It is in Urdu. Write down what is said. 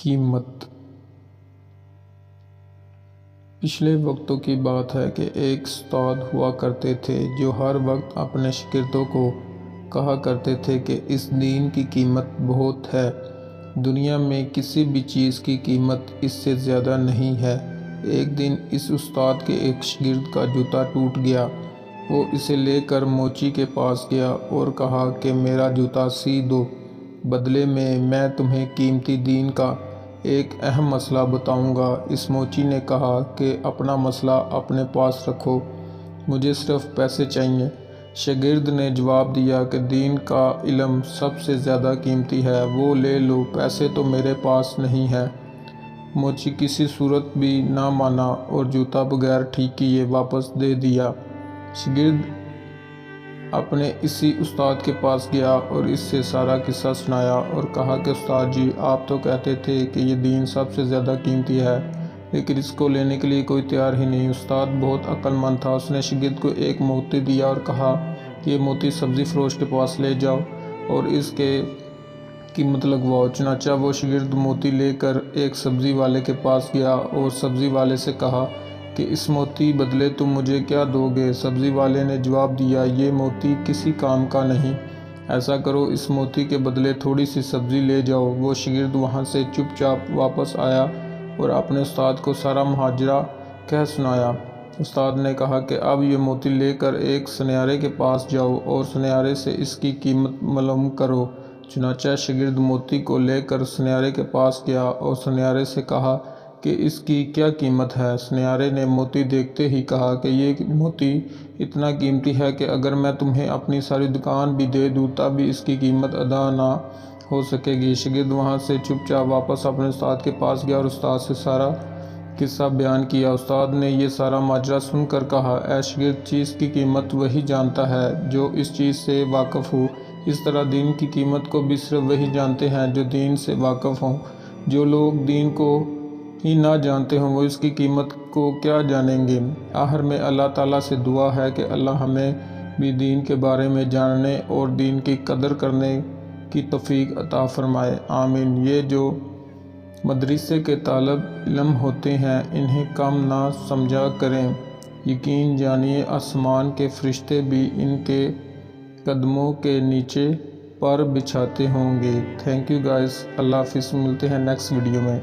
قیمت۔ پچھلے وقتوں کی بات ہے کہ ایک استاد ہوا کرتے تھے جو ہر وقت اپنے شاگردوں کو کہا کرتے تھے کہ اس دین کی قیمت بہت ہے، دنیا میں کسی بھی چیز کی قیمت اس سے زیادہ نہیں ہے۔ ایک دن اس استاد کے ایک شاگرد کا جوتا ٹوٹ گیا۔ وہ اسے لے کر موچی کے پاس گیا اور کہا کہ میرا جوتا سی دو، بدلے میں تمہیں قیمتی دین کا ایک اہم مسئلہ بتاؤں گا۔ اس موچی نے کہا کہ اپنا مسئلہ اپنے پاس رکھو، مجھے صرف پیسے چاہیے۔ شاگرد نے جواب دیا کہ دین کا علم سب سے زیادہ قیمتی ہے، وہ لے لو، پیسے تو میرے پاس نہیں ہیں۔ موچی کسی صورت بھی نہ مانا اور جوتا بغیر ٹھیک کیے واپس دے دیا۔ شاگرد اپنے اسی استاد کے پاس گیا اور اس سے سارا قصہ سنایا اور کہا کہ استاد جی، آپ تو کہتے تھے کہ یہ دین سب سے زیادہ قیمتی ہے، لیکن اس کو لینے کے لیے کوئی تیار ہی نہیں۔ استاد بہت عقل مند تھا، اس نے شاگرد کو ایک موتی دیا اور کہا کہ یہ موتی سبزی فروش کے پاس لے جاؤ اور اس کے قیمت لگواؤ۔ چنانچہ وہ شاگرد موتی لے کر ایک سبزی والے کے پاس گیا اور سبزی والے سے کہا کہ اس موتی بدلے تم مجھے کیا دو گے؟ سبزی والے نے جواب دیا، یہ موتی کسی کام کا نہیں، ایسا کرو اس موتی کے بدلے تھوڑی سی سبزی لے جاؤ۔ وہ شاگرد وہاں سے چپ چاپ واپس آیا اور اپنے استاد کو سارا ماجرا کہہ سنایا۔ استاد نے کہا کہ اب یہ موتی لے کر ایک سنیارے کے پاس جاؤ اور سنیارے سے اس کی قیمت معلوم کرو۔ چنانچہ شاگرد موتی کو لے کر سنیارے کے پاس گیا اور سنیارے سے کہا کہ اس کی کیا قیمت ہے؟ سنیارے نے موتی دیکھتے ہی کہا کہ یہ موتی اتنا قیمتی ہے کہ اگر میں تمہیں اپنی ساری دکان بھی دے دوں تب بھی اس کی قیمت ادا نہ ہو سکے گی۔ شاگرد وہاں سے چپ چاپ واپس اپنے استاد کے پاس گیا اور استاد سے سارا قصہ بیان کیا۔ استاد نے یہ سارا ماجرا سن کر کہا، اے شاگرد، چیز کی قیمت وہی جانتا ہے جو اس چیز سے واقف ہو، اس طرح دین کی قیمت کو بھی صرف وہی جانتے ہیں جو دین سے واقف ہوں۔ جو لوگ دین کو ہی نہ جانتے ہوں وہ اس کی قیمت کو کیا جانیں گے؟ آخر میں اللہ تعالیٰ سے دعا ہے کہ اللہ ہمیں بھی دین کے بارے میں جاننے اور دین کی قدر کرنے کی توفیق عطا فرمائے، آمین۔ یہ جو مدرسے کے طالب علم ہوتے ہیں انہیں کم نہ سمجھا کریں، یقین جانیے آسمان کے فرشتے بھی ان کے قدموں کے نیچے پر بچھاتے ہوں گے۔ تھینک یو گائز، اللہ حافظ، ملتے ہیں نیکسٹ ویڈیو میں۔